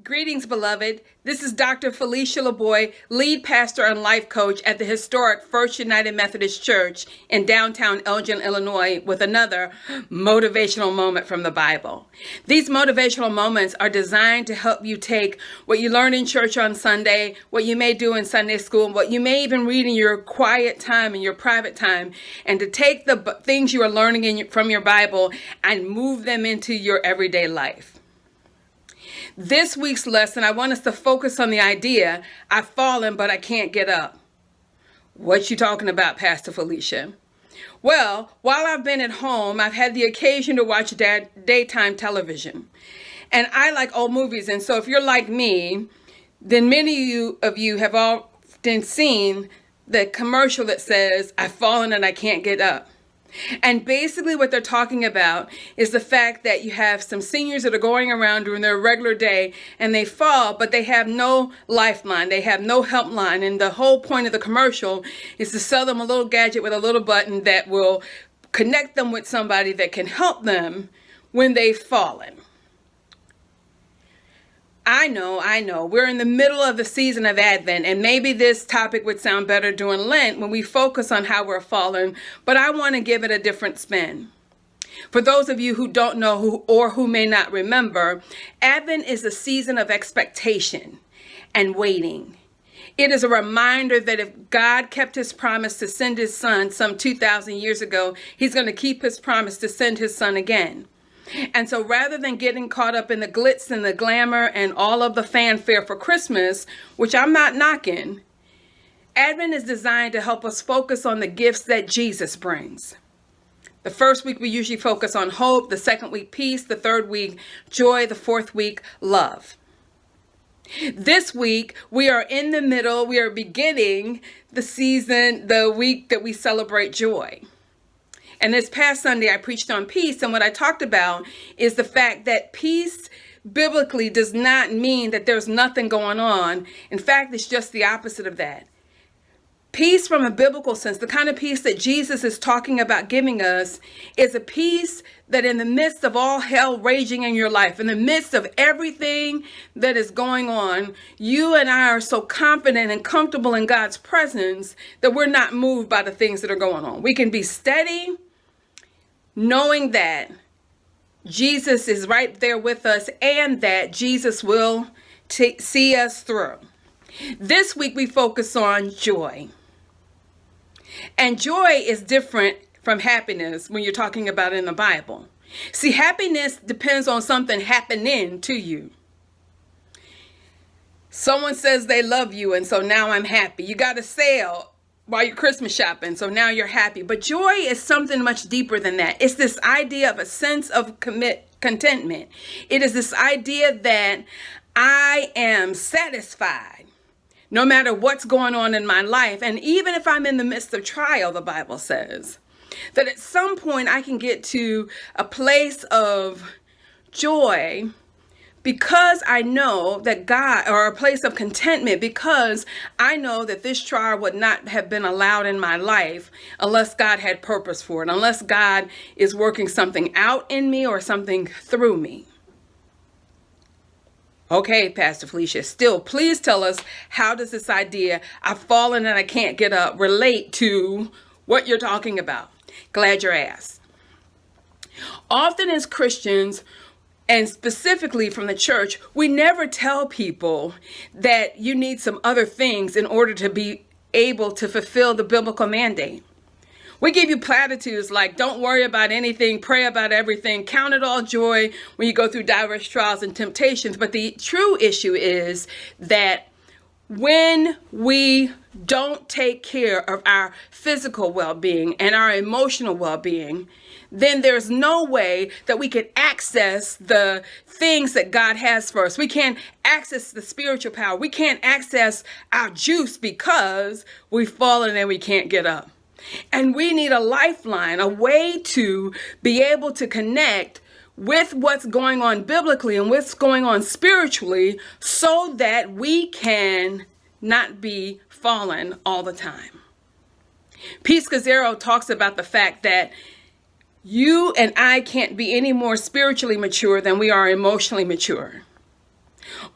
Greetings, beloved. This is Dr. Felicia LaBoy, lead pastor and life coach at the historic First United Methodist Church in downtown Elgin, Illinois, with another motivational moment from the Bible. These motivational moments are designed to help you take what you learned in church on Sunday, what you may do in Sunday school, what you may even read in your quiet time, in your private time, and to take the things you are learning from your Bible and move them into your everyday life. This week's lesson, I want us to focus on the idea, I've fallen, but I can't get up. What you talking about, Pastor Felicia? Well, while I've been at home, I've had the occasion to watch daytime television. And I like old movies. And so if you're like me, then many of you have often seen the commercial that says, I've fallen and I can't get up. And basically what they're talking about is the fact that you have some seniors that are going around during their regular day and they fall, but they have no lifeline. They have no helpline. And the whole point of the commercial is to sell them a little gadget with a little button that will connect them with somebody that can help them when they've fallen. I know. We're in the middle of the season of Advent, and maybe this topic would sound better during Lent when we focus on how we're fallen, but I want to give it a different spin. For those of you who don't know who may not remember, Advent is a season of expectation and waiting. It is a reminder that if God kept his promise to send his son some 2,000 years ago, he's going to keep his promise to send his son again. And so rather than getting caught up in the glitz and the glamour and all of the fanfare for Christmas, which I'm not knocking, Advent is designed to help us focus on the gifts that Jesus brings. The first week we usually focus on hope, the second week peace, the third week joy, the fourth week love. This week we are in the middle, we are beginning the season, the week that we celebrate joy. And this past Sunday, I preached on peace. And what I talked about is the fact that peace biblically does not mean that there's nothing going on. In fact, it's just the opposite of that. Peace from a biblical sense, the kind of peace that Jesus is talking about giving us, is a peace that in the midst of all hell raging in your life, in the midst of everything that is going on, you and I are so confident and comfortable in God's presence that we're not moved by the things that are going on. We can be steady, knowing that Jesus is right there with us and that Jesus will see us through. This week we focus on joy. And joy is different from happiness when you're talking about it in the Bible. See, happiness depends on something happening to you. Someone says they love you and so now I'm happy. You got a sale while you're Christmas shopping, so now you're happy. But joy is something much deeper than that. It's this idea of a sense of contentment. It is this idea that I am satisfied no matter what's going on in my life. And even if I'm in the midst of trial, the Bible says that at some point I can get to a place of joy because I know that God, or a place of contentment, because I know that this trial would not have been allowed in my life unless God had purpose for it, unless God is working something out in me or something through me. Okay, Pastor Felicia, still, please tell us, how does this idea, I've fallen and I can't get up, relate to what you're talking about? Glad you're asked. Often as Christians, and specifically from the church, we never tell people that you need some other things in order to be able to fulfill the biblical mandate. We give you platitudes like, don't worry about anything, pray about everything, count it all joy when you go through diverse trials and temptations. But the true issue is that when we don't take care of our physical well-being and our emotional well-being, then there's no way that we can access the things that God has for us. We can't access the spiritual power. We can't access our juice because we've fallen and we can't get up. And we need a lifeline, a way to be able to connect with what's going on biblically and what's going on spiritually so that we can not be fallen all the time. Pete Scazzaro talks about the fact that you and I can't be any more spiritually mature than we are emotionally mature.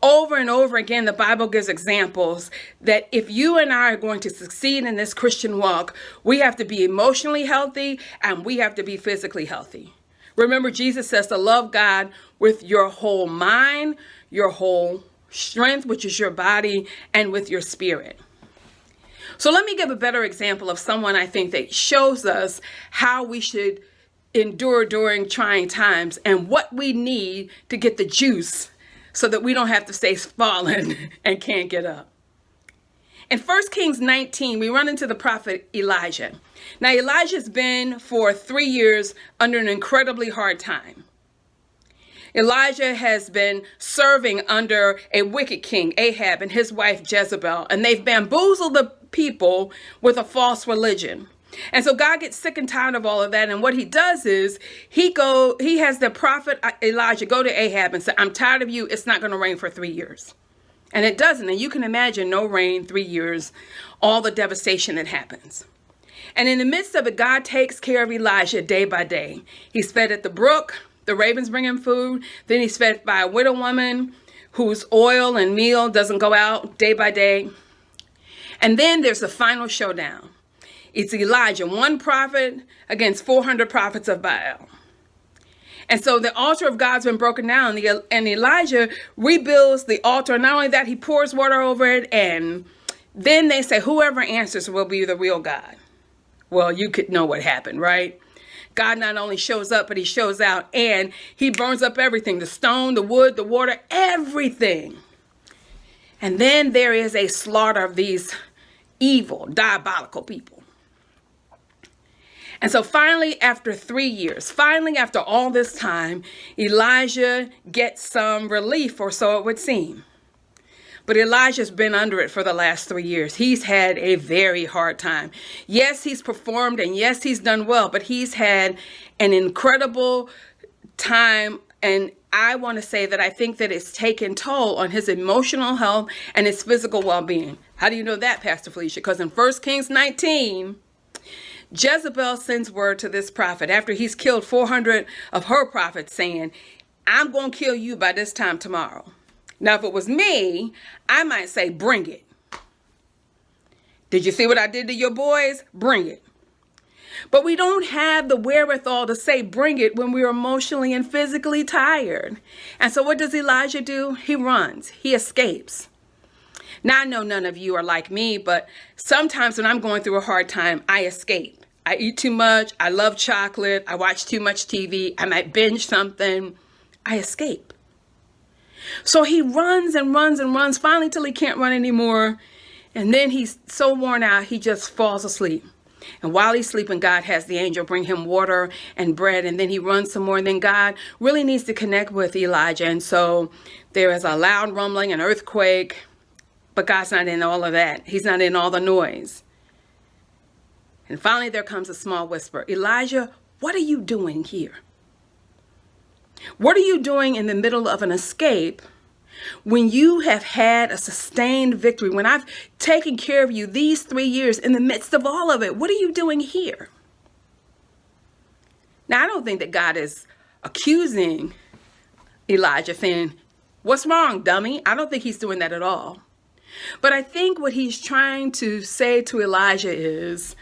Over and over again, the Bible gives examples that if you and I are going to succeed in this Christian walk, we have to be emotionally healthy and we have to be physically healthy. Remember, Jesus says to love God with your whole mind, your whole strength, which is your body, and with your spirit. So let me give a better example of someone I think that shows us how we should endure during trying times and what we need to get the juice so that we don't have to stay fallen and can't get up. In 1 Kings 19, we run into the prophet Elijah. Now, Elijah's been for 3 years under an incredibly hard time. Elijah has been serving under a wicked king, Ahab, and his wife Jezebel, and they've bamboozled the people with a false religion. And so God gets sick and tired of all of that. And what he does is he has the prophet Elijah go to Ahab and say, I'm tired of you. It's not going to rain for 3 years. And it doesn't. And you can imagine no rain, 3 years, all the devastation that happens. And in the midst of it, God takes care of Elijah day by day. He's fed at the brook. The ravens bring him food. Then he's fed by a widow woman whose oil and meal doesn't go out day by day. And then there's the final showdown. It's Elijah, one prophet against 400 prophets of Baal. And so the altar of God's been broken down, and Elijah rebuilds the altar. Not only that, he pours water over it, and then they say, whoever answers will be the real God. Well, you could know what happened, right? God not only shows up, but he shows out, and he burns up everything, the stone, the wood, the water, everything. And then there is a slaughter of these evil, diabolical people. And so finally, after 3 years, after all this time, Elijah gets some relief, or so it would seem. But Elijah's been under it for the last 3 years. He's had a very hard time. Yes, he's performed, and yes, he's done well, but he's had an incredible time. And I want to say that I think that it's taken toll on his emotional health and his physical well-being. How do you know that, Pastor Felicia? Because in 1 Kings 19, Jezebel sends word to this prophet after he's killed 400 of her prophets saying, I'm going to kill you by this time tomorrow. Now, if it was me, I might say, bring it. Did you see what I did to your boys? Bring it. But we don't have the wherewithal to say bring it when we're emotionally and physically tired. And so what does Elijah do? He runs. He escapes. Now, I know none of you are like me, but sometimes when I'm going through a hard time, I escape. I eat too much. I love chocolate. I watch too much TV. I might binge something. I escape. So he runs and runs and runs, finally till he can't run anymore. And then he's so worn out, he just falls asleep. And while he's sleeping, God has the angel bring him water and bread. And then he runs some more. And then God really needs to connect with Elijah. And so there is a loud rumbling, an earthquake. But God's not in all of that. He's not in all the noise. And finally, there comes a small whisper. Elijah, what are you doing here? What are you doing in the middle of an escape when you have had a sustained victory? When I've taken care of you these 3 years in the midst of all of it, what are you doing here? Now, I don't think that God is accusing Elijah, saying, what's wrong, dummy? I don't think he's doing that at all. But I think what he's trying to say to Elijah is,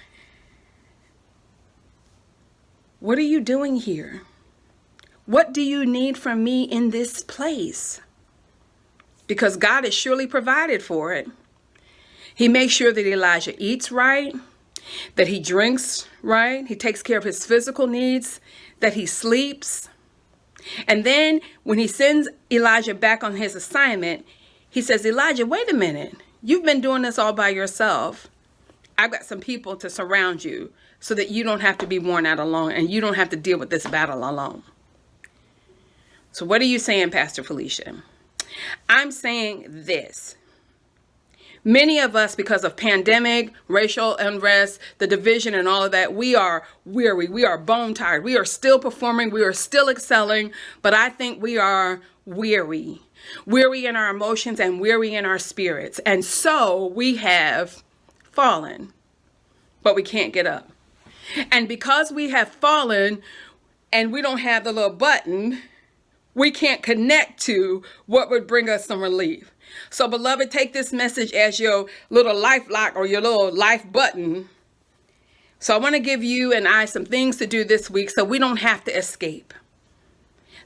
what are you doing here? What do you need from me in this place? Because God has surely provided for it. He makes sure that Elijah eats right, that he drinks right, he takes care of his physical needs, that he sleeps. And then when he sends Elijah back on his assignment, he says, Elijah, wait a minute. You've been doing this all by yourself. I've got some people to surround you so that you don't have to be worn out alone and you don't have to deal with this battle alone. So what are you saying, Pastor Felicia? I'm saying this. Many of us, because of pandemic, racial unrest, the division and all of that, we are weary. We are bone tired. We are still performing. We are still excelling. But I think we are weary. Weary in our emotions and weary in our spirits. And so we have fallen, but we can't get up. And because we have fallen and we don't have the little button, we can't connect to what would bring us some relief. So, beloved, take this message as your little life lock or your little life button. So I want to give you and I some things to do this week so we don't have to escape.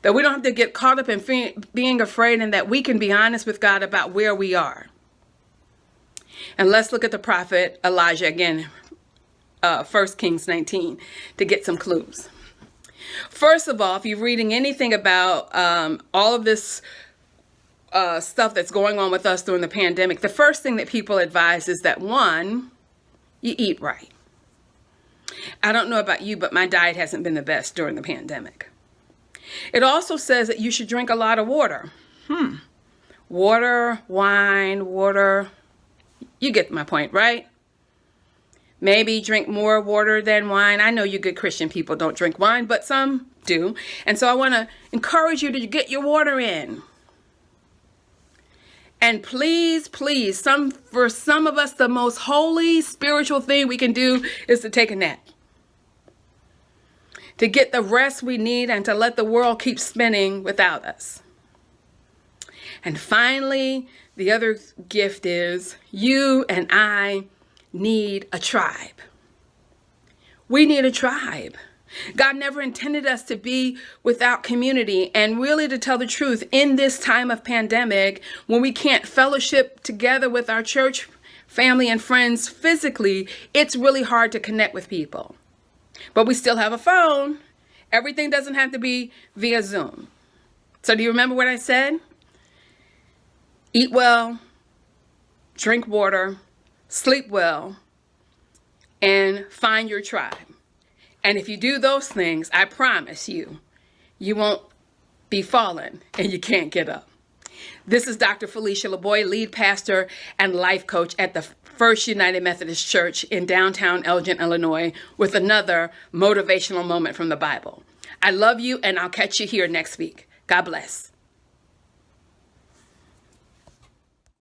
That we don't have to get caught up in being afraid, and that we can be honest with God about where we are. And let's look at the prophet Elijah again, 1 Kings 19, to get some clues. First of all, if you're reading anything about all of this stuff that's going on with us during the pandemic, the first thing that people advise is that, one, you eat right. I don't know about you, but my diet hasn't been the best during the pandemic. It also says that you should drink a lot of water. Water, wine, water. You get my point, right? Maybe drink more water than wine. I know you good Christian people don't drink wine, but some do. And so I want to encourage you to get your water in. And please, please, for some of us, the most holy spiritual thing we can do is to take a nap. To get the rest we need and to let the world keep spinning without us. And finally, the other gift is you and I need a tribe. We need a tribe. God never intended us to be without community. And really, to tell the truth, in this time of pandemic, when we can't fellowship together with our church family and friends physically, it's really hard to connect with people. But we still have a phone. Everything doesn't have to be via Zoom. So do you remember what I said? Eat well, drink water, sleep well, and find your tribe. And if you do those things, I promise you, you won't be fallen and you can't get up. This is Dr. Felicia LaBoy, lead pastor and life coach at the First United Methodist Church in downtown Elgin, Illinois, with another motivational moment from the Bible. I love you, and I'll catch you here next week. God bless.